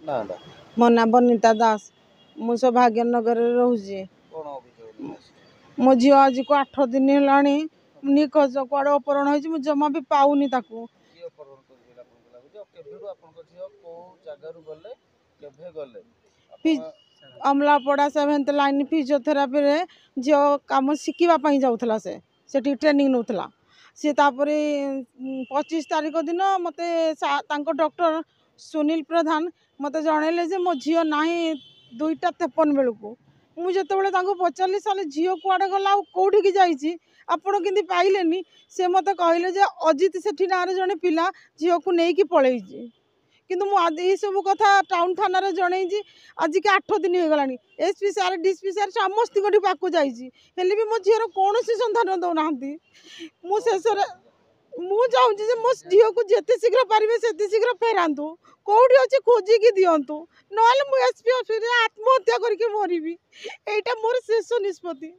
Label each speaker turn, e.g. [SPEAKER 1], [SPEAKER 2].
[SPEAKER 1] ନା ନା
[SPEAKER 2] ମୋ ନାଁ ବନିତା ଦାସ ମୁଁ ସୌଭାଗ୍ୟନଗର ରୋହୁଛି।
[SPEAKER 1] कोन अभियोग
[SPEAKER 2] मो झी आज को 8 दिन है निखोज कुआड़े अपहरण होती मुझे जमा भी पाऊनी ताकू
[SPEAKER 1] किए अपहरण करथिला आपन लागुछ केभेडू आपन को झियो को जगह रु गले केभे गले
[SPEAKER 2] अमलापड़ा 7th लाइन फिजियोथेरापी रे झील कम शिखापी जाऊला से ट्रेनिंग नौला सी तापरे 25 तारीख दिन मते डॉक्टर सुनील प्रधान मते जनइले जे मो झील ना 2:53 बेलू मुझे पचारि साल झील कुआड़े गला कौटी जाइए आपण कि पाइले से मत कहले जे अजित सेठी ना जड़े पिला झील को लेकिन पलैची किंतु मुझे सब कथा टाउन थाना जन आज के 8 दिन हो गला एसपी सार डीएसपी सार समस्त पाक जाइए भी मो झीर कौन सन्धान दौना मुझे मुझे मो झील को जिते शीघ्र पारे से शीघ्र फेरातु कौटी अच्छे खोजिकी दिंतु ना मुझे एसपी ऑफिस आत्महत्या करके मरबी यहाँ मोर शेष निष्पत्ति।